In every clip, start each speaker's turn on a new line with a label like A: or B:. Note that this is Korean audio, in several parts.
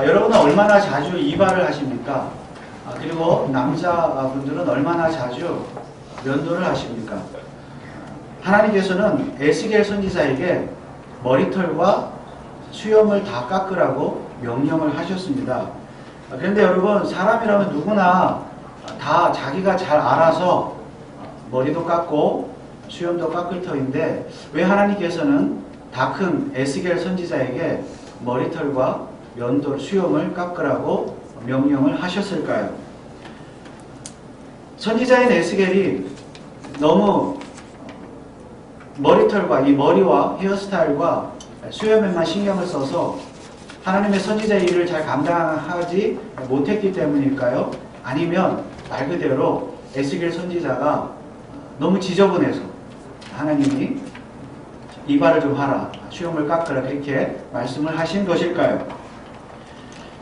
A: 여러분은 얼마나 자주 이발을 하십니까? 그리고 남자분들은 얼마나 자주 면도를 하십니까? 하나님께서는 에스겔 선지자에게 머리털과 수염을 다 깎으라고 명령을 하셨습니다. 그런데 여러분, 사람이라면 누구나 다 자기가 잘 알아서 머리도 깎고 수염도 깎을 터인데 왜 하나님께서는 다 큰 에스겔 선지자에게 머리털과 면도, 수염을 깎으라고 명령을 하셨을까요? 선지자인 에스겔이 너무 머리털과 이 머리와 헤어스타일과 수염에만 신경을 써서 하나님의 선지자의 일을 잘 감당하지 못했기 때문일까요? 아니면 말 그대로 에스겔 선지자가 너무 지저분해서 하나님이 이발을 좀 하라, 수염을 깎으라 그렇게 말씀을 하신 것일까요?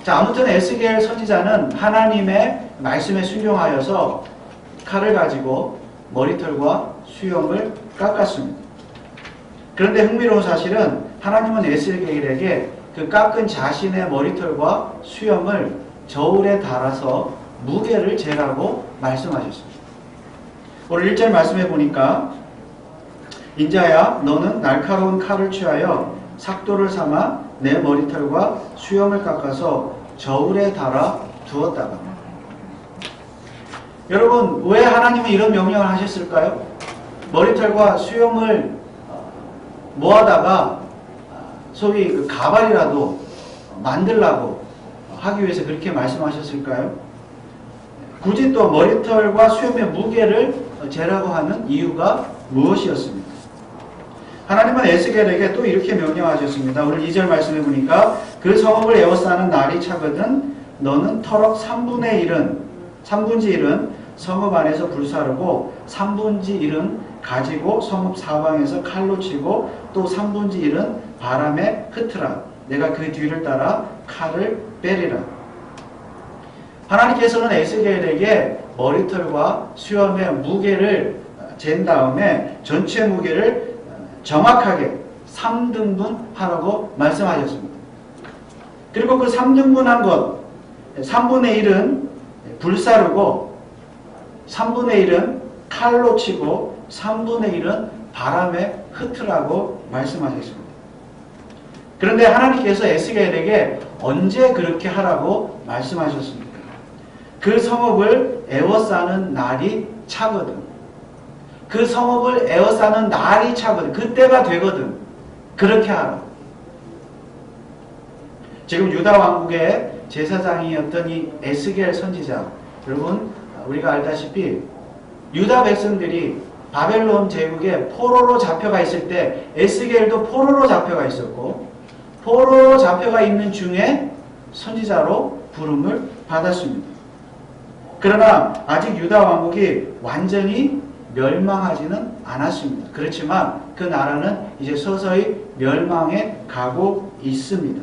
A: 자, 아무튼 에스겔 선지자는 하나님의 말씀에 순종하여서 칼을 가지고 머리털과 수염을 깎았습니다. 그런데 흥미로운 사실은 하나님은 에스겔에게 그 깎은 자신의 머리털과 수염을 저울에 달아서 무게를 재라고 말씀하셨습니다. 오늘 1절 말씀해 보니까 인자야 너는 날카로운 칼을 취하여 삭도를 삼아 내 머리털과 수염을 깎아서 저울에 달아 두었다가. 여러분, 왜 하나님은 이런 명령을 하셨을까요? 머리털과 수염을 모아다가 소위 그 가발이라도 만들라고 하기 위해서 그렇게 말씀하셨을까요? 굳이 또 머리털과 수염의 무게를 재라고 하는 이유가 무엇이었습니까? 하나님은 에스겔에게 또 이렇게 명령하셨습니다. 오늘 2절 말씀해 보니까 그 성읍을 에워싸는 날이 차거든 너는 터럭 3분의 1은 성읍 안에서 불사르고 3분의 1은 가지고 성읍 사방에서 칼로 치고 또 3분의 1은 바람에 흩으라. 내가 그 뒤를 따라 칼을 빼리라. 하나님께서는 에스겔에게 머리털과 수염의 무게를 잰 다음에 전체 무게를 정확하게 3등분 하라고 말씀하셨습니다. 그리고 그 3등분한 것 3분의 1은 불사르고 3분의 1은 칼로 치고 3분의 1은 바람에 흩으라고 말씀하셨습니다. 그런데 하나님께서 에스겔에게 언제 그렇게 하라고 말씀하셨습니까? 그 성읍을 에워싸는 날이 차거든. 그 성읍을 에워싸는 날이 차거든. 그때가 되거든. 그렇게 하라. 지금 유다 왕국의 제사장이었던 이 에스겔 선지자, 여러분 우리가 알다시피 유다 백성들이 바벨론 제국에 포로로 잡혀가 있을 때 에스겔도 포로로 잡혀가 있었고 포로로 잡혀가 있는 중에 선지자로 부름을 받았습니다. 그러나 아직 유다 왕국이 완전히 멸망하지는 않았습니다. 그렇지만 그 나라는 이제 서서히 멸망해 가고 있습니다.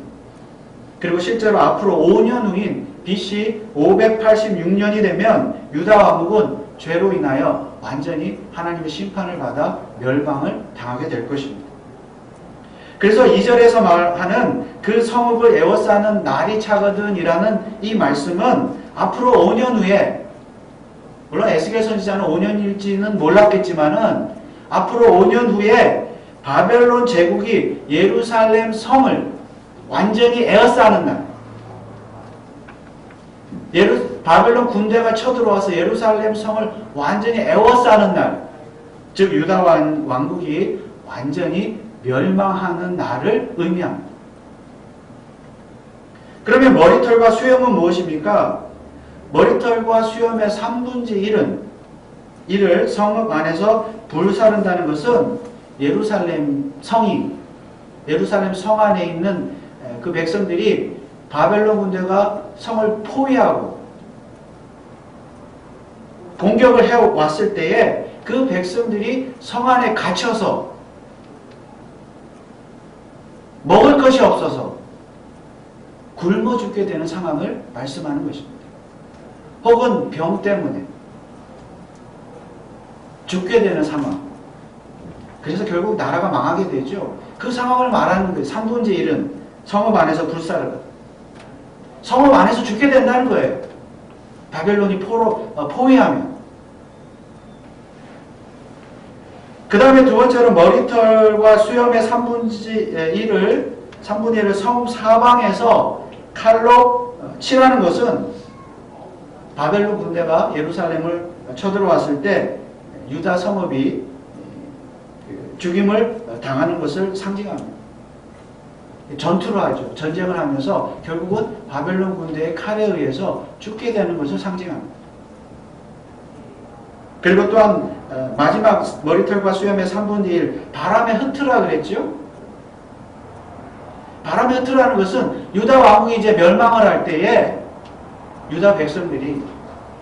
A: 그리고 실제로 앞으로 5년 후인 BC 586년이 되면 유다 왕국은 죄로 인하여 완전히 하나님의 심판을 받아 멸망을 당하게 될 것입니다. 그래서 2절에서 말하는 그 성읍을 에워싸는 날이 차거든 이라는 이 말씀은 앞으로 5년 후에, 물론 에스겔 선지자는 5년일지는 몰랐겠지만은 앞으로 5년 후에 바벨론 제국이 예루살렘 성을 완전히 에워싸는 날, 바벨론 군대가 쳐들어와서 예루살렘 성을 완전히 에워싸는 날, 즉 유다 왕국이 완전히 멸망하는 날을 의미합니다. 그러면 머리털과 수염은 무엇입니까? 머리털과 수염의 3분의 1을 성읍 안에서 불사른다는 것은 예루살렘 성이, 예루살렘 성 안에 있는 그 백성들이 바벨론 군대가 성을 포위하고 공격을 해왔을 때에 그 백성들이 성 안에 갇혀서 먹을 것이 없어서 굶어 죽게 되는 상황을 말씀하는 것입니다. 혹은 병 때문에 죽게 되는 상황. 그래서 결국 나라가 망하게 되죠. 그 상황을 말하는 거예요. 3분의 1은 성읍 안에서 불사르다. 성읍 안에서 죽게 된다는 거예요. 바벨론이 포위하면. 그 다음에 두 번째로 머리털과 수염의 3분의 1을 성읍 사방에서 칼로 칠하는 것은 바벨론 군대가 예루살렘을 쳐들어왔을 때 유다 성읍이 죽임을 당하는 것을 상징합니다. 전투를 하죠. 전쟁을 하면서 결국은 바벨론 군대의 칼에 의해서 죽게 되는 것을 상징합니다. 그리고 또한 마지막 머리털과 수염의 3분의 1 바람에 흩으라 그랬죠. 바람에 흩으라는 것은 유다 왕국이 이제 멸망을 할 때에 유다 백성들이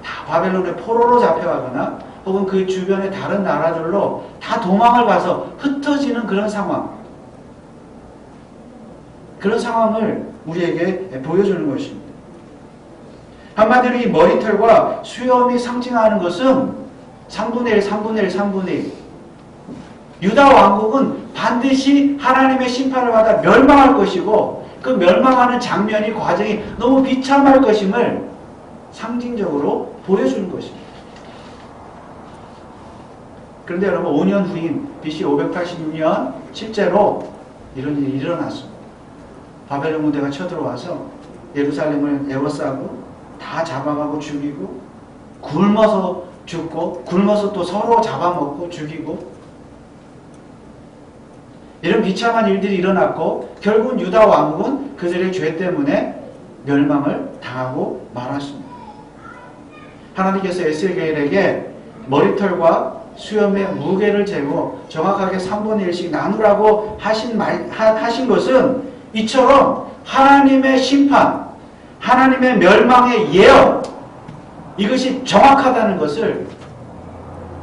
A: 다 바벨론의 포로로 잡혀가거나 혹은 그 주변의 다른 나라들로 다 도망을 가서 흩어지는 그런 상황. 그런 상황을 우리에게 보여주는 것입니다. 한마디로 이 머리털과 수염이 상징하는 것은 3분의 1, 3분의 1, 3분의 1. 유다 왕국은 반드시 하나님의 심판을 받아 멸망할 것이고 그 멸망하는 장면이 과정이 너무 비참할 것임을 상징적으로 보여주는 것입니다. 그런데 여러분 5년 후인 BC 586년 실제로 이런 일이 일어났습니다. 바벨론 군대가 쳐들어와서 예루살렘을 에워싸고 다 잡아가고 죽이고 굶어서 죽고 굶어서 또 서로 잡아먹고 죽이고 이런 비참한 일들이 일어났고 결국은 유다 왕국은 그들의 죄 때문에 멸망을 당하고 말았습니다. 하나님께서 에스겔에게 머리털과 수염의 무게를 재고 정확하게 3분의 1씩 나누라고 하신 것은 이처럼 하나님의 심판, 하나님의 멸망의 예언, 이것이 정확하다는 것을,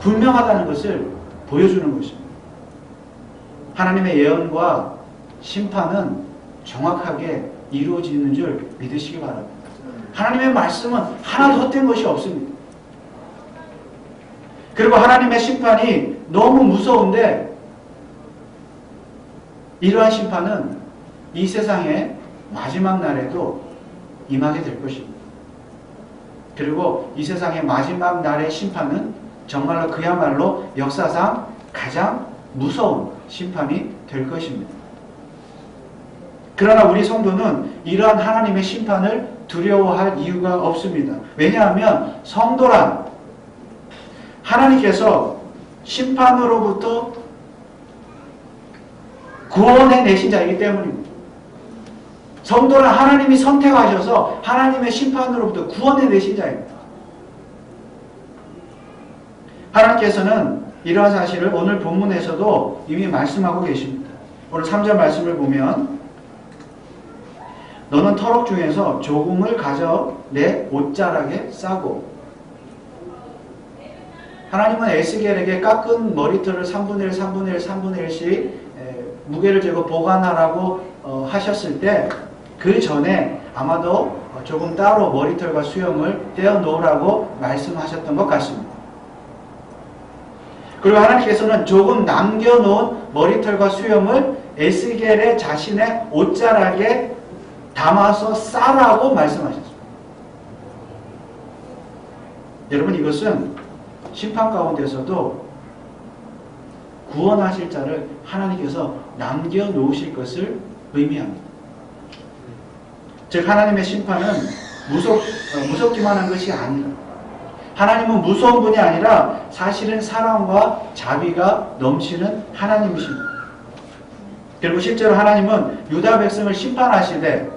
A: 분명하다는 것을 보여주는 것입니다. 하나님의 예언과 심판은 정확하게 이루어지는 줄 믿으시기 바랍니다. 하나님의 말씀은 하나도 헛된 것이 없습니다. 그리고 하나님의 심판이 너무 무서운데 이러한 심판은 이 세상의 마지막 날에도 임하게 될 것입니다. 그리고 이 세상의 마지막 날의 심판은 정말로 그야말로 역사상 가장 무서운 심판이 될 것입니다. 그러나 우리 성도는 이러한 하나님의 심판을 두려워할 이유가 없습니다. 왜냐하면 성도란 하나님께서 심판으로부터 구원해 내신 자이기 때문입니다. 성도는 하나님이 선택하셔서 하나님의 심판으로부터 구원해 내신 자입니다. 하나님께서는 이러한 사실을 오늘 본문에서도 이미 말씀하고 계십니다. 오늘 3절 말씀을 보면 너는 터럭 중에서 조금을 가져 내 옷자락에 싸고 하나님은 에스겔에게 깎은 머리털을 3분의 1, 3분의 1, 3분의 1씩 무게를 재고 보관하라고 하셨을 때 그 전에 아마도 조금 따로 머리털과 수염을 떼어 놓으라고 말씀하셨던 것 같습니다. 그리고 하나님께서는 조금 남겨놓은 머리털과 수염을 에스겔의 자신의 옷자락에 담아서 싸라고 말씀하셨습니다. 여러분 이것은 심판 가운데서도 구원하실 자를 하나님께서 남겨놓으실 것을 의미합니다. 즉 하나님의 심판은 무섭기만 한 것이 아니라 하나님은 무서운 분이 아니라 사실은 사랑과 자비가 넘치는 하나님이십니다. 그리고 실제로 하나님은 유다 백성을 심판하시되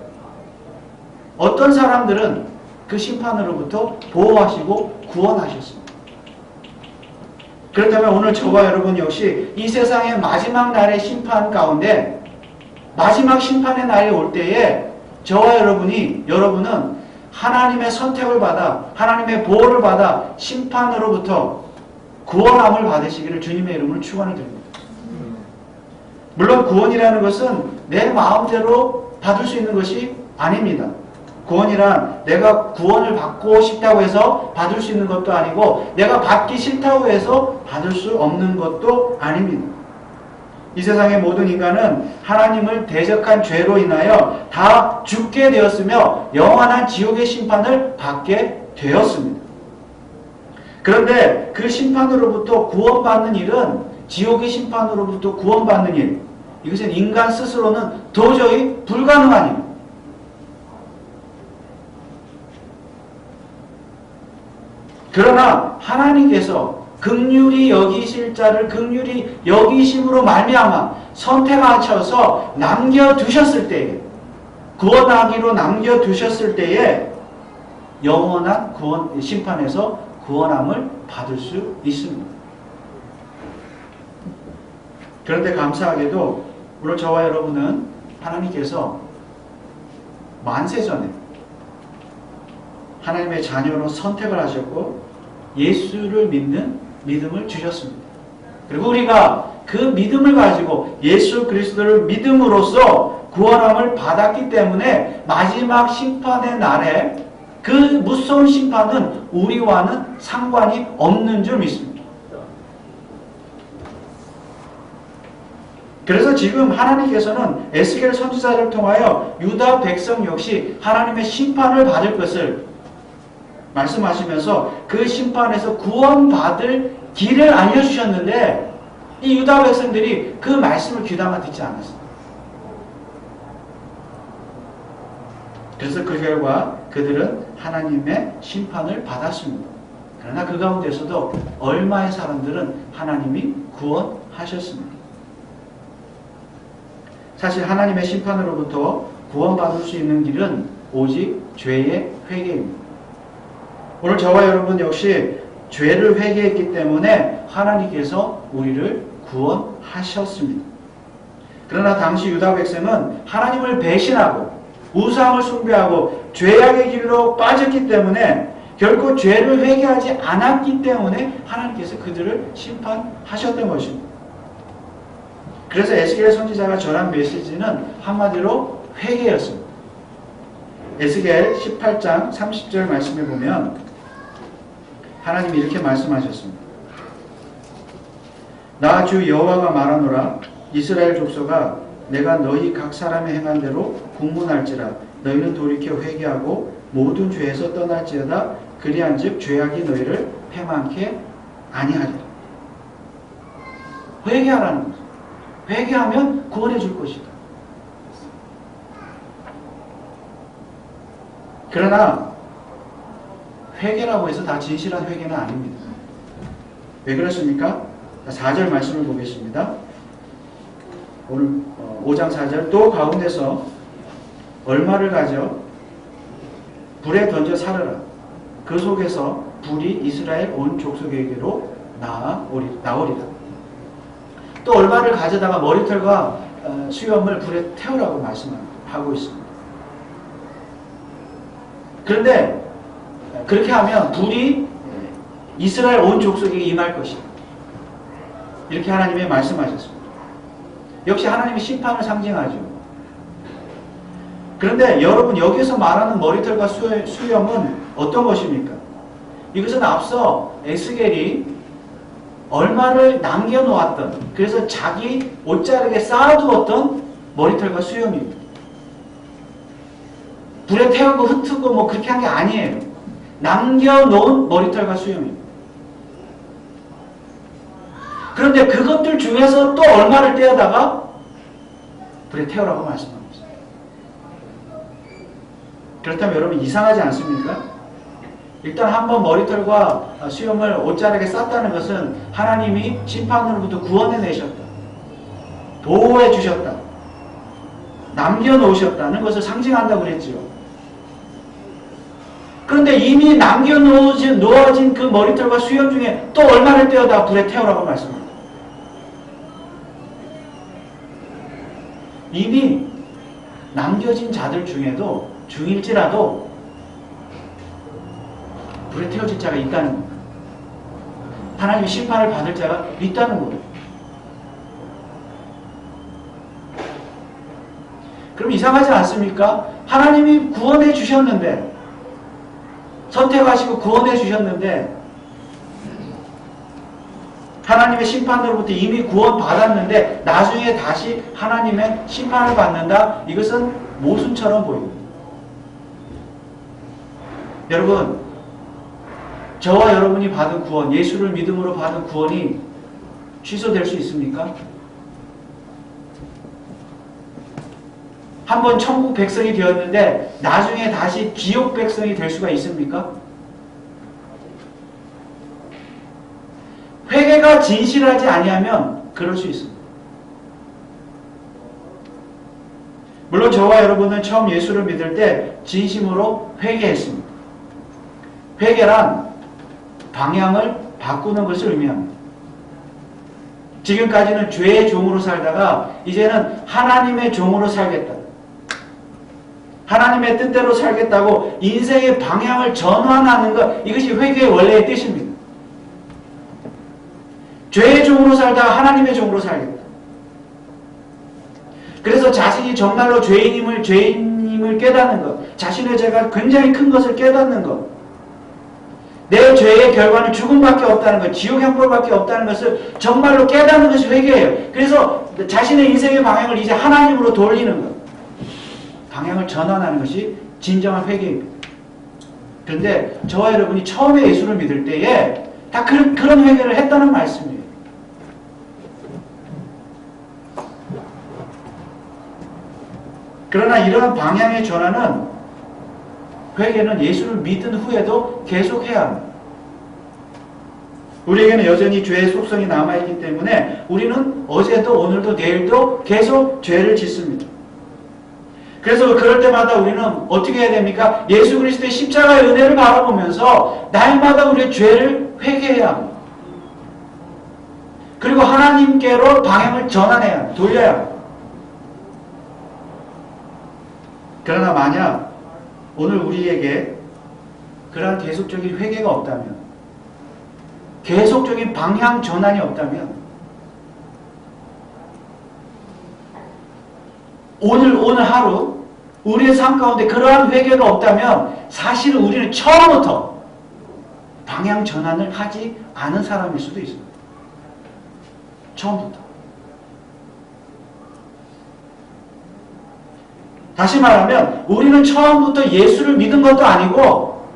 A: 어떤 사람들은 그 심판으로부터 보호하시고 구원하셨습니다. 그렇다면 오늘 저와 여러분 역시 이 세상의 마지막 날의 심판 가운데 마지막 심판의 날이 올 때에 저와 여러분은 하나님의 선택을 받아 하나님의 보호를 받아 심판으로부터 구원함을 받으시기를 주님의 이름으로 축원을 드립니다. 물론 구원이라는 것은 내 마음대로 받을 수 있는 것이 아닙니다. 구원이란 내가 구원을 받고 싶다고 해서 받을 수 있는 것도 아니고 내가 받기 싫다고 해서 받을 수 없는 것도 아닙니다. 이 세상의 모든 인간은 하나님을 대적한 죄로 인하여 다 죽게 되었으며 영원한 지옥의 심판을 받게 되었습니다. 그런데 그 심판으로부터 구원받는 일은, 지옥의 심판으로부터 구원받는 일, 이것은 인간 스스로는 도저히 불가능한 일. 그러나 하나님께서 긍휼히 여기실 자를 긍휼히 여기심으로 말미암아 선택하셔서 남겨두셨을 때에, 구원하기로 남겨두셨을 때에 영원한 구원, 심판에서 구원함을 받을 수 있습니다. 그런데 감사하게도 오늘 저와 여러분은 하나님께서 만세전에 하나님의 자녀로 선택을 하셨고 예수를 믿는 믿음을 주셨습니다. 그리고 우리가 그 믿음을 가지고 예수 그리스도를 믿음으로써 구원함을 받았기 때문에 마지막 심판의 날에 그 무서운 심판은 우리와는 상관이 없는 줄 믿습니다. 그래서 지금 하나님께서는 에스겔 선지자를 통하여 유다 백성 역시 하나님의 심판을 받을 것을 말씀하시면서 그 심판에서 구원받을 길을 알려주셨는데 이 유다 백성들이 그 말씀을 귀담아 듣지 않았습니다. 그래서 그 결과 그들은 하나님의 심판을 받았습니다. 그러나 그 가운데서도 얼마의 사람들은 하나님이 구원하셨습니다. 사실 하나님의 심판으로부터 구원받을 수 있는 길은 오직 죄의 회개입니다. 오늘 저와 여러분 역시 죄를 회개했기 때문에 하나님께서 우리를 구원하셨습니다. 그러나 당시 유다 백성은 하나님을 배신하고 우상을 숭배하고 죄악의 길로 빠졌기 때문에 결코 죄를 회개하지 않았기 때문에 하나님께서 그들을 심판하셨던 것입니다. 그래서 에스겔 선지자가 전한 메시지는 한마디로 회개였습니다. 에스겔 18장 30절 말씀에 보면 하나님이 이렇게 말씀하셨습니다. 나 주 여호와가 말하노라. 이스라엘 족속아, 내가 너희 각 사람의 행한 대로 국문할지라. 너희는 돌이켜 회개하고 모든 죄에서 떠날지어다. 그리한즉 죄악이 너희를 패망케 아니하리라. 회개하라는 거죠. 회개하면 구원해 줄 것이다. 그러나 회개라고 해서 다 진실한 회개는 아닙니다. 왜 그렇습니까? 4절 말씀을 보겠습니다. 오늘 5장 4절 또 가운데서 얼마를 가져 불에 던져 살으라. 그 속에서 불이 이스라엘 온 족속에게로 나오리라. 또 얼마를 가져다가 머리털과 수염을 불에 태우라고 말씀하고 있습니다. 그런데 그렇게 하면 불이 이스라엘 온 족속에게 임할 것이다. 이렇게 하나님이 말씀하셨습니다. 역시 하나님의 심판을 상징하죠. 그런데 여러분 여기서 말하는 머리털과 수염은 어떤 것입니까? 이것은 앞서 에스겔이 얼마를 남겨놓았던, 그래서 자기 옷자락에 쌓아두었던 머리털과 수염입니다. 불에 태우고 흩트고 뭐 그렇게 한 게 아니에요. 남겨놓은 머리털과 수염입니다. 그런데 그것들 중에서 또 얼마를 떼어다가 불에 태우라고 말씀하고 있습니다. 그렇다면 여러분 이상하지 않습니까? 일단 한번 머리털과 수염을 옷자락에 쌌다는 것은 하나님이 심판으로부터 구원해내셨다. 보호해 주셨다. 남겨놓으셨다는 것을 상징한다고 그랬지요. 그런데 이미 남겨놓아진 그 머리털과 수염 중에 또 얼마를 떼어다 불에 태우라고 말씀합니다. 이미 남겨진 자들 중에도 중일지라도 불에 태워질 자가 있다는 겁니다. 하나님의 심판을 받을 자가 있다는 거예요. 그럼 이상하지 않습니까? 하나님이 구원해 주셨는데, 선택하시고 구원해 주셨는데, 하나님의 심판으로부터 이미 구원받았는데 나중에 다시 하나님의 심판을 받는다? 이것은 모순처럼 보입니다. 여러분, 저와 여러분이 받은 구원, 예수를 믿음으로 받은 구원이 취소될 수 있습니까? 한번 천국 백성이 되었는데 나중에 다시 지옥 백성이 될 수가 있습니까? 회개가 진실하지 아니하면 그럴 수 있습니다. 물론 저와 여러분은 처음 예수를 믿을 때 진심으로 회개했습니다. 회개란 방향을 바꾸는 것을 의미합니다. 지금까지는 죄의 종으로 살다가 이제는 하나님의 종으로 살겠다. 하나님의 뜻대로 살겠다고 인생의 방향을 전환하는 것, 이것이 회개의 원래의 뜻입니다. 죄의 종으로 살다가 하나님의 종으로 살겠다. 그래서 자신이 정말로 죄인임을 깨닫는 것, 자신의 죄가 굉장히 큰 것을 깨닫는 것, 내 죄의 결과는 죽음밖에 없다는 것, 지옥 형벌밖에 없다는 것을 정말로 깨닫는 것이 회개예요. 그래서 자신의 인생의 방향을 이제 하나님으로 돌리는 것, 방향을 전환하는 것이 진정한 회개입니다. 그런데 저와 여러분이 처음에 예수를 믿을 때에 다 그런 회개를 했다는 말씀이에요. 그러나 이러한 방향의 전환은, 회개는 예수를 믿은 후에도 계속해야 합니다. 우리에게는 여전히 죄의 속성이 남아있기 때문에 우리는 어제도 오늘도 내일도 계속 죄를 짓습니다. 그래서 그럴 때마다 우리는 어떻게 해야 됩니까? 예수 그리스도의 십자가의 은혜를 바라보면서 날마다 우리의 죄를 회개해야 합니다. 그리고 하나님께로 방향을 전환해야 합니다. 돌려야 합니다. 그러나 만약 오늘 우리에게 그러한 계속적인 회개가 없다면, 계속적인 방향 전환이 없다면, 오늘 하루 우리의 삶 가운데 그러한 회개가 없다면 사실은 우리는 처음부터 방향 전환을 하지 않은 사람일 수도 있습니다. 처음부터. 다시 말하면 우리는 처음부터 예수를 믿은 것도 아니고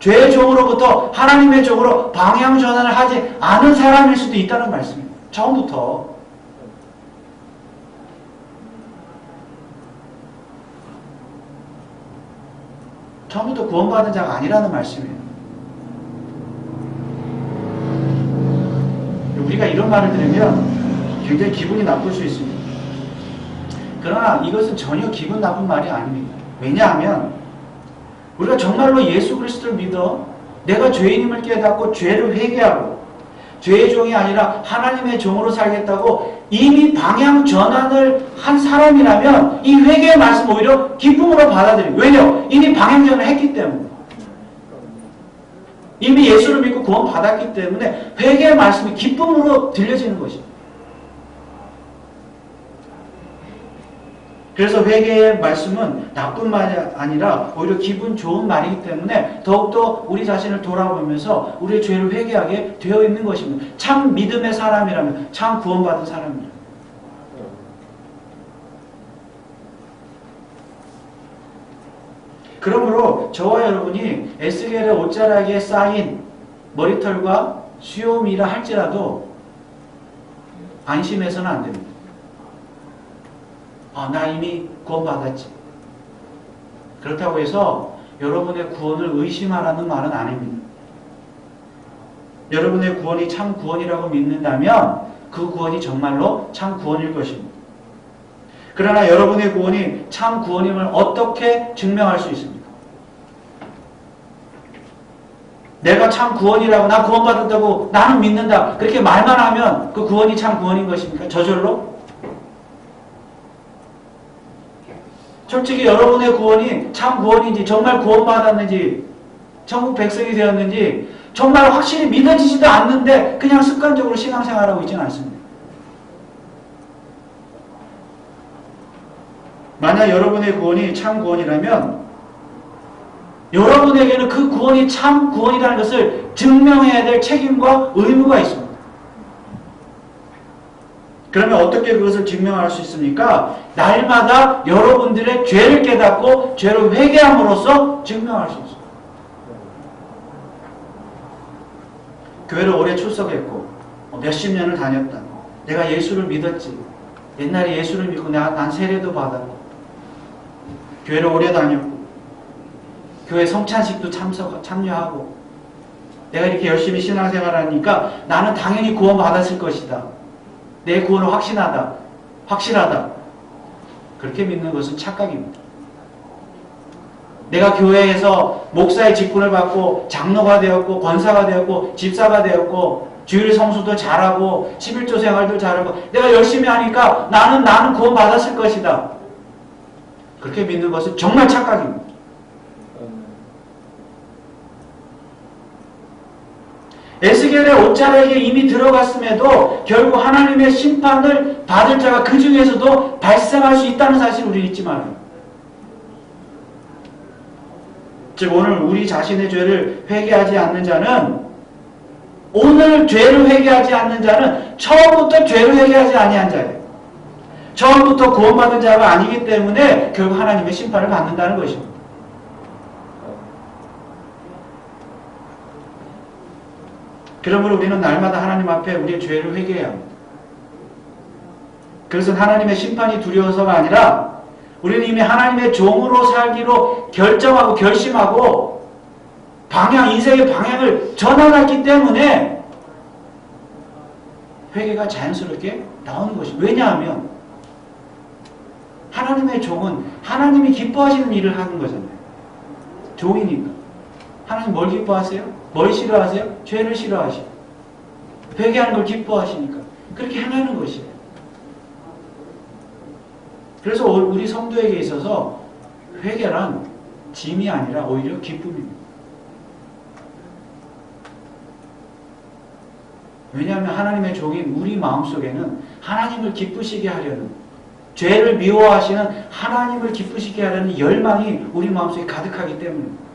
A: 죄의 종으로부터 하나님의 종으로 방향 전환을 하지 않은 사람일 수도 있다는 말씀입니다. 처음부터. 처음부터 구원받은 자가 아니라는 말씀이에요. 우리가 이런 말을 들으면 굉장히 기분이 나쁠 수 있습니다. 그러나 이것은 전혀 기분 나쁜 말이 아닙니다. 왜냐하면 우리가 정말로 예수 그리스도를 믿어 내가 죄인임을 깨닫고 죄를 회개하고 죄의 종이 아니라 하나님의 종으로 살겠다고 이미 방향 전환을 한 사람이라면 이 회개의 말씀 오히려 기쁨으로 받아들여요. 왜냐? 이미 방향 전환을 했기 때문에. 이미 예수를 믿고 구원 받았기 때문에 회개의 말씀이 기쁨으로 들려지는 것입니다. 그래서 회개의 말씀은 나쁜 말이 아니라 오히려 기분 좋은 말이기 때문에 더욱더 우리 자신을 돌아보면서 우리의 죄를 회개하게 되어 있는 것입니다. 참 믿음의 사람이라면, 참 구원받은 사람이라면. 그러므로 저와 여러분이 에스겔의 옷자락에 쌓인 머리털과 수염이라 할지라도 안심해서는 안 됩니다. 나 이미 구원받았지. 그렇다고 해서 여러분의 구원을 의심하라는 말은 아닙니다. 여러분의 구원이 참 구원이라고 믿는다면 그 구원이 정말로 참 구원일 것입니다. 그러나 여러분의 구원이 참 구원임을 어떻게 증명할 수 있습니까? 내가 참 구원이라고, 나 구원받았다고, 나는 믿는다, 그렇게 말만 하면 그 구원이 참 구원인 것입니까? 저절로? 솔직히 여러분의 구원이 참 구원인지, 정말 구원받았는지, 천국 백성이 되었는지 정말 확실히 믿어지지도 않는데 그냥 습관적으로 신앙생활하고 있지는 않습니다. 만약 여러분의 구원이 참 구원이라면 여러분에게는 그 구원이 참 구원이라는 것을 증명해야 될 책임과 의무가 있습니다. 그러면 어떻게 그것을 증명할 수 있습니까? 날마다 여러분들의 죄를 깨닫고 죄를 회개함으로써 증명할 수 있습니다. 교회를 오래 출석했고 몇십 년을 다녔다. 내가 예수를 믿었지. 옛날에 예수를 믿고 난 세례도 받았고 교회를 오래 다녔고 교회 성찬식도 참여하고 내가 이렇게 열심히 신앙생활하니까 나는 당연히 구원받았을 것이다. 내 구원은 확실하다. 그렇게 믿는 것은 착각입니다. 내가 교회에서 목사의 직분을 받고 장로가 되었고 권사가 되었고 집사가 되었고 주일 성수도 잘하고 11조 생활도 잘하고 내가 열심히 하니까 나는 구원받았을 것이다. 그렇게 믿는 것은 정말 착각입니다. 에스겔의 옷자락에 이미 들어갔음에도 결국 하나님의 심판을 받을 자가 그 중에서도 발생할 수 있다는 사실을 우리는 잊지 말아요. 즉 오늘 우리 자신의 죄를 회개하지 않는 자는 오늘 죄를 회개하지 않는 자는 처음부터 죄를 회개하지 아니한 자예요. 처음부터 구원받은 자가 아니기 때문에 결국 하나님의 심판을 받는다는 것입니다. 그러므로 우리는 날마다 하나님 앞에 우리의 죄를 회개해야 합니다. 그것은 하나님의 심판이 두려워서가 아니라 우리는 이미 하나님의 종으로 살기로 결정하고 결심하고 인생의 방향을 전환했기 때문에 회개가 자연스럽게 나오는 것입니다. 왜냐하면 하나님의 종은 하나님이 기뻐하시는 일을 하는 거잖아요. 종이니까. 하나님 뭘 기뻐하세요? 뭘 싫어하세요? 죄를 싫어하시고 회개하는 걸 기뻐하시니까 그렇게 행하는 것이에요. 그래서 우리 성도에게 있어서 회개란 짐이 아니라 오히려 기쁨입니다. 왜냐하면 하나님의 종인 우리 마음속에는 하나님을 기쁘시게 하려는 죄를 미워하시는 하나님을 기쁘시게 하려는 열망이 우리 마음속에 가득하기 때문입니다.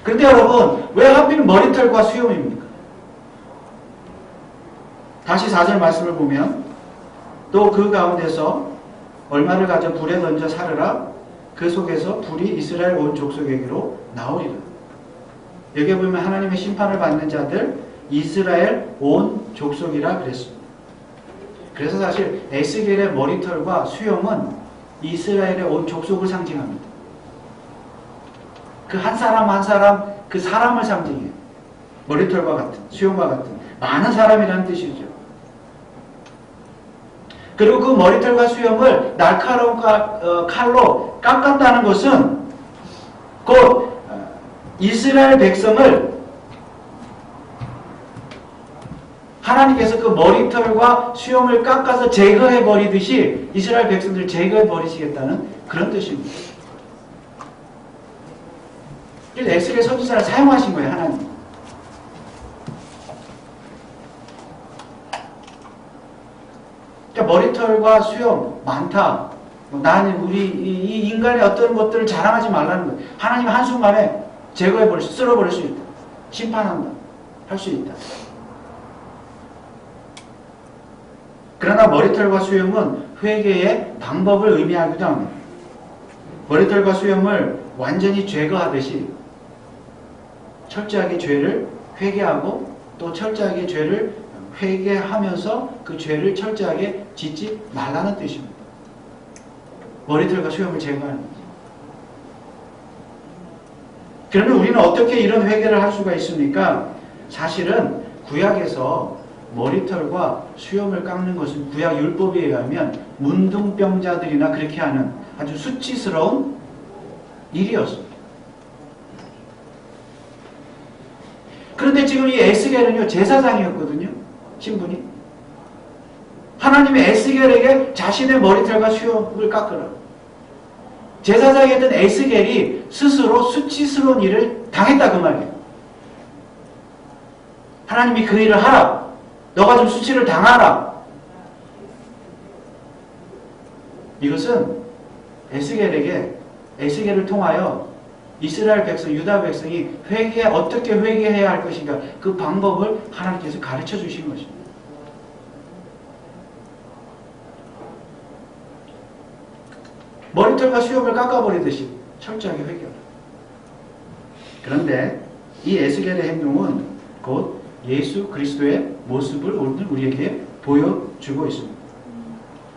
A: 그런데 여러분 왜 하필 머리털과 수염입니까? 다시 4절 말씀을 보면 또 그 가운데서 얼마를 가져 불에 던져 사르라 그 속에서 불이 이스라엘 온 족속에게로 나오리라. 여기 보면 하나님의 심판을 받는 자들 이스라엘 온 족속이라 그랬습니다. 그래서 사실 에스겔의 머리털과 수염은 이스라엘의 온 족속을 상징합니다. 그 한 사람 한 사람 그 사람을 상징해요. 머리털과 같은 수염과 같은 많은 사람이라는 뜻이죠. 그리고 그 머리털과 수염을 날카로운 칼로 깎았다는 것은 곧 이스라엘 백성을 하나님께서 그 머리털과 수염을 깎아서 제거해 버리듯이 이스라엘 백성들을 제거해 버리시겠다는 그런 뜻입니다. 그래서 에스겔 선지자를 사용하신 거예요, 하나님. 그러니까 머리털과 수염 많다. 나는 이 인간의 어떤 것들을 자랑하지 말라는 거예요. 하나님 한순간에 제거해버릴 수, 쓸어버릴 수 있다. 심판한다. 할 수 있다. 그러나 머리털과 수염은 회개의 방법을 의미하기도 합니다. 머리털과 수염을 완전히 제거하듯이 철저하게 죄를 회개하고 또 철저하게 죄를 회개하면서 그 죄를 철저하게 짓지 말라는 뜻입니다. 머리털과 수염을 제거하는 거죠. 그러면 우리는 어떻게 이런 회개를 할 수가 있습니까? 사실은 구약에서 머리털과 수염을 깎는 것은 구약 율법에 의하면 문둥병자들이나 그렇게 하는 아주 수치스러운 일이었습니다. 그런데 지금 이 에스겔은요 제사장이었거든요. 신분이. 하나님이 에스겔에게 자신의 머리털과 수염을 깎으라. 제사장이었던 에스겔이 스스로 수치스러운 일을 당했다 그 말이에요. 하나님이 그 일을 하라. 너가 좀 수치를 당하라. 이것은 에스겔에게 에스겔을 통하여 이스라엘 백성, 유다 백성이 어떻게 회개해야 할 것인가 그 방법을 하나님께서 가르쳐 주신 것입니다. 머리털과 수염을 깎아버리듯이 철저하게 회개하라. 그런데 이 에스겔의 행동은 곧 예수 그리스도의 모습을 오늘 우리에게 보여주고 있습니다.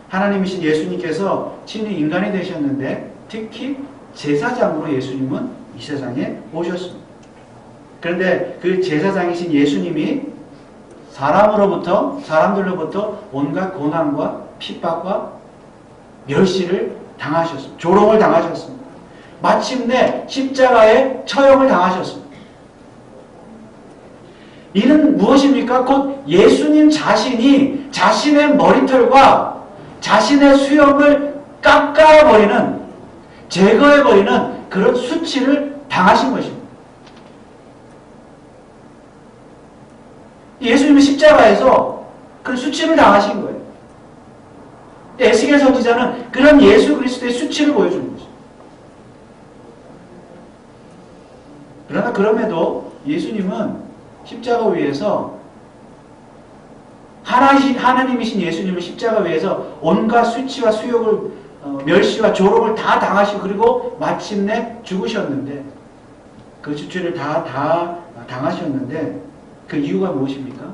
A: 하나님이신 예수님께서 친히 인간이 되셨는데 특히 제사장으로 예수님은 이 세상에 오셨습니다. 그런데 그 제사장이신 예수님이 사람들로부터 온갖 고난과 핍박과 멸시를 당하셨습니다. 조롱을 당하셨습니다. 마침내 십자가에 처형을 당하셨습니다. 이는 무엇입니까? 곧 예수님 자신이 자신의 머리털과 자신의 수염을 깎아버리는, 제거해버리는 그런 수치를 당하신 것입니다. 예수님은 십자가에서 그런 수치를 당하신 거예요. 에스겔 선지자는 그런 예수 그리스도의 수치를 보여주는 거죠. 그러나 그럼에도 예수님은 십자가 위에서 하나님이신 예수님은 십자가 위에서 온갖 수치와 수욕을 멸시와 조롱을 다 당하시고 그리고 마침내 죽으셨는데 그 수치를 다 당하셨는데 그 이유가 무엇입니까?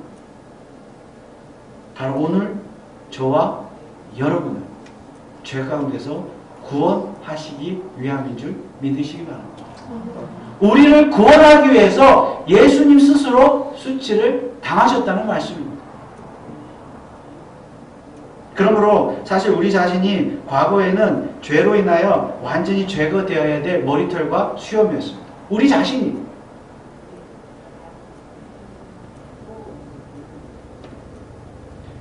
A: 바로 오늘 저와 여러분을 죄 가운데서 구원하시기 위함인 줄 믿으시기 바랍니다. 우리를 구원하기 위해서 예수님 스스로 수치를 당하셨다는 말씀입니다. 그러므로 사실 우리 자신이 과거에는 죄로 인하여 완전히 제거되어야 될 머리털과 수염이었습니다. 우리 자신이.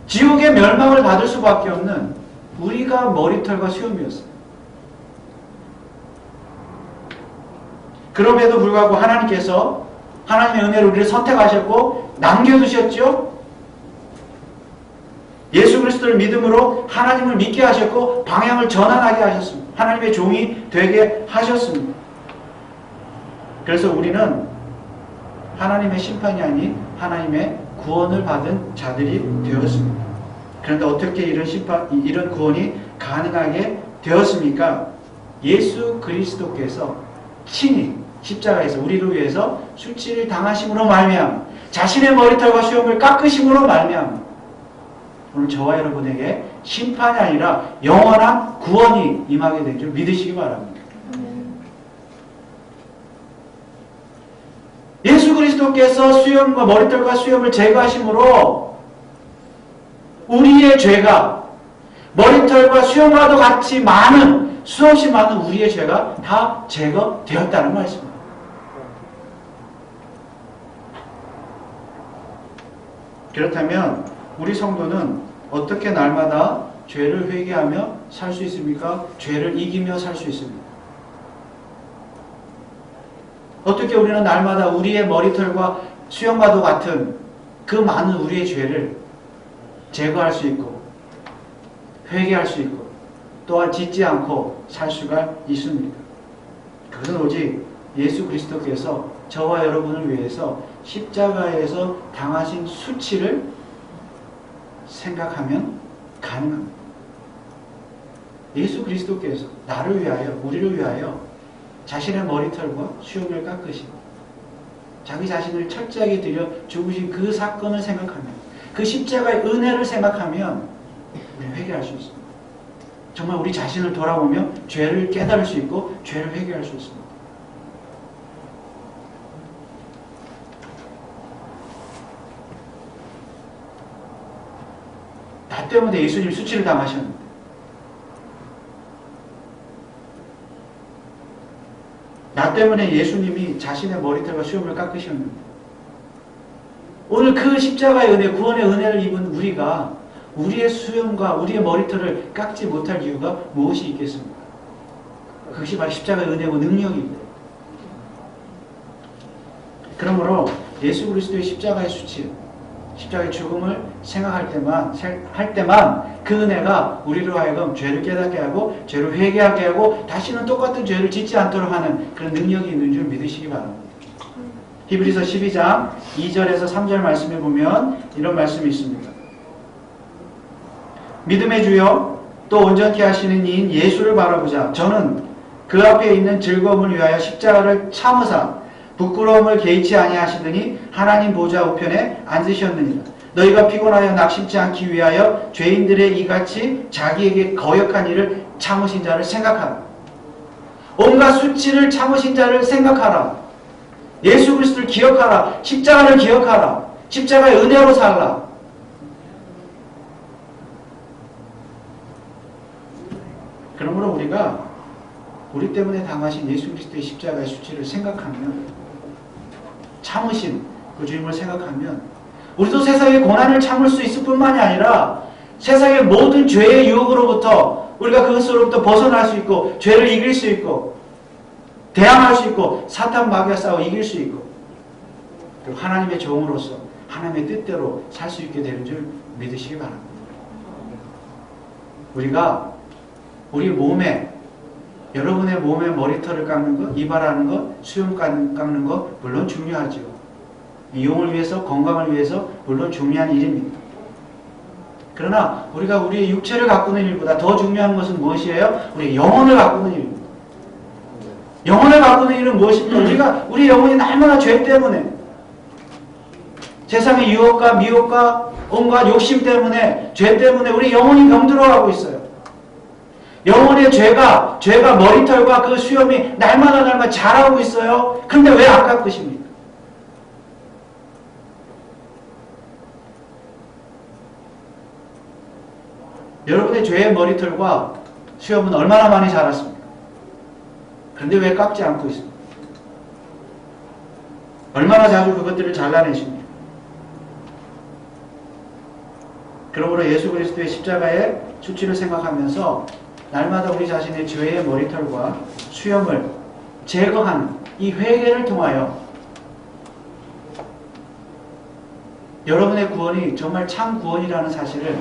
A: 지옥의 멸망을 받을 수밖에 없는 우리가 머리털과 수염이었습니다. 그럼에도 불구하고 하나님께서 하나님의 은혜로 우리를 선택하셨고 남겨두셨죠. 예수 그리스도를 믿음으로 하나님을 믿게 하셨고 방향을 전환하게 하셨습니다. 하나님의 종이 되게 하셨습니다. 그래서 우리는 하나님의 심판이 아닌 하나님의 구원을 받은 자들이 되었습니다. 그런데 어떻게 이런 구원이 가능하게 되었습니까? 예수 그리스도께서 친히 십자가에서 우리를 위해서 수치를 당하심으로 말미암아 자신의 머리털과 수염을 깎으심으로 말미암아 오늘 저와 여러분에게 심판이 아니라 영원한 구원이 임하게 된 줄 믿으시기 바랍니다. 예수 그리스도께서 수염과 머리털과 수염을 제거하심으로 우리의 죄가 머리털과 수염과도 같이 많은 수없이 많은 우리의 죄가 다 제거되었다는 말씀입니다. 그렇다면 우리 성도는 어떻게 날마다 죄를 회개하며 살 수 있습니까? 죄를 이기며 살 수 있습니다. 어떻게 우리는 날마다 우리의 머리털과 수염과도 같은 그 많은 우리의 죄를 제거할 수 있고 회개할 수 있고 또한 짓지 않고 살 수가 있습니까? 그것은 오직 예수 그리스도께서 저와 여러분을 위해서 십자가에서 당하신 수치를 생각하면 가능합니다. 예수 그리스도께서 나를 위하여 우리를 위하여 자신의 머리털과 수염을 깎으신 자기 자신을 철저하게 들여 죽으신 그 사건을 생각하면 그 십자가의 은혜를 생각하면 우리는 회개할 수 있습니다. 정말 우리 자신을 돌아보며 죄를 깨달을 수 있고 죄를 회개할 수 있습니다. 나 때문에 예수님 수치를 당하셨는데 나 때문에 예수님이 자신의 머리털과 수염을 깎으셨는데 오늘 그 십자가의 은혜, 구원의 은혜를 입은 우리가 우리의 수염과 우리의 머리털을 깎지 못할 이유가 무엇이 있겠습니까? 그것이 바로 십자가의 은혜고 능력입니다. 그러므로 예수 그리스도의 십자가의 수치, 십자가의 죽음을 생각할 때만 그 은혜가 우리로 하여금 죄를 깨닫게 하고 죄를 회개하게 하고 다시는 똑같은 죄를 짓지 않도록 하는 그런 능력이 있는 줄 믿으시기 바랍니다. 히브리서 12장 2절에서 3절 말씀에 보면 이런 말씀이 있습니다. 믿음의 주여 또 온전케 하시는 이인 예수를 바라보자. 저는 그 앞에 있는 즐거움을 위하여 십자가를 참으사 부끄러움을 개의치 아니하시더니 하나님 보좌 우편에 앉으셨느니라. 너희가 피곤하여 낙심치 않기 위하여 죄인들의 이같이 자기에게 거역한 일을 참으신 자를 생각하라. 온갖 수치를 참으신 자를 생각하라. 예수 그리스도를 기억하라. 십자가를 기억하라. 십자가의 은혜로 살라. 그러므로 우리가 우리 때문에 당하신 예수 그리스도의 십자가의 수치를 생각하면, 참으신 그 주님을 생각하면 우리도 세상의 고난을 참을 수 있을 뿐만이 아니라 세상의 모든 죄의 유혹으로부터 우리가 그것으로부터 벗어날 수 있고 죄를 이길 수 있고 대항할 수 있고 사탄 마귀와 싸워 이길 수 있고 그리고 하나님의 종으로서 하나님의 뜻대로 살 수 있게 되는 줄 믿으시기 바랍니다. 우리가 우리 몸에, 여러분의 몸에 머리털을 깎는 것, 이발하는 것, 수염 깎는 것 물론 중요하죠. 미용을 위해서, 건강을 위해서 물론 중요한 일입니다. 그러나 우리가 우리의 육체를 가꾸는 일보다 더 중요한 것은 무엇이에요? 우리의 영혼을 가꾸는 일입니다. 영혼을 가꾸는 일은 무엇입니까? 우리 영혼이 날마다 죄 때문에, 세상의 유혹과 미혹과 온갖 욕심 때문에, 죄 때문에 우리 영혼이 병들어가고 있어요. 영혼의 죄가 머리털과 그 수염이 날마다 자라고 있어요. 그런데 왜 안 깎으십니까? 여러분의 죄의 머리털과 수염은 얼마나 많이 자랐습니까? 그런데 왜 깎지 않고 있습니까? 얼마나 자주 그것들을 잘라내십니까? 그러므로 예수 그리스도의 십자가의 수치를 생각하면서 날마다 우리 자신의 죄의 머리털과 수염을 제거하는 이 회개를 통하여 여러분의 구원이 정말 참 구원이라는 사실을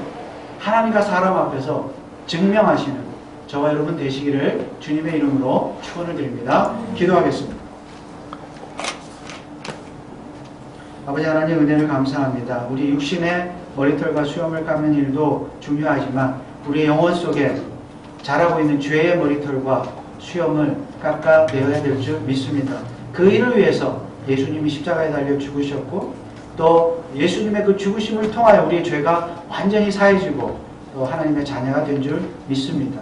A: 하나님과 사람 앞에서 증명하시는 저와 여러분 되시기를 주님의 이름으로 축원을 드립니다. 기도하겠습니다. 아버지 하나님 은혜를 감사합니다. 우리 육신의 머리털과 수염을 깎는 일도 중요하지만 우리 영혼 속에 자라고 있는 죄의 머리털과 수염을 깎아내어야 될 줄 믿습니다. 그 일을 위해서 예수님이 십자가에 달려 죽으셨고 또 예수님의 그 죽으심을 통하여 우리의 죄가 완전히 사해지고 또 하나님의 자녀가 된 줄 믿습니다.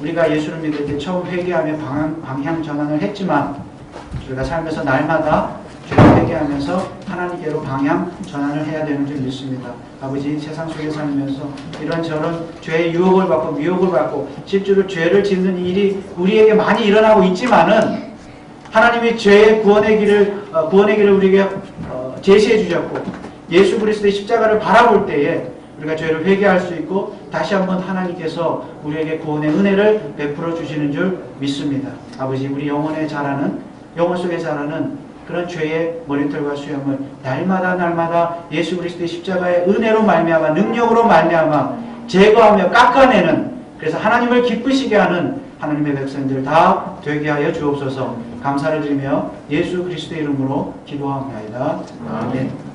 A: 우리가 예수를 믿을 때 처음 회개하며 방향 전환을 했지만 우리가 살면서 날마다 죄를 회개하면서 하나님께로 방향 전환을 해야 되는 줄 믿습니다. 아버지, 세상 속에 살면서 이런저런 죄의 유혹을 받고 미혹을 받고 실제로 죄를 짓는 일이 우리에게 많이 일어나고 있지만은 하나님이 죄의 구원의 길을 우리에게 제시해 주셨고 예수 그리스도의 십자가를 바라볼 때에 우리가 죄를 회개할 수 있고 다시 한번 하나님께서 우리에게 구원의 은혜를 베풀어 주시는 줄 믿습니다. 아버지, 우리 영혼 속에 자라는 그런 죄의 머리털과 수염을 날마다 예수 그리스도의 십자가의 은혜로 말미암아 능력으로 말미암아 제거하며 깎아내는, 그래서 하나님을 기쁘시게 하는 하나님의 백성들 다 되게 하여 주옵소서. 감사를 드리며 예수 그리스도의 이름으로 기도합니다. 아멘.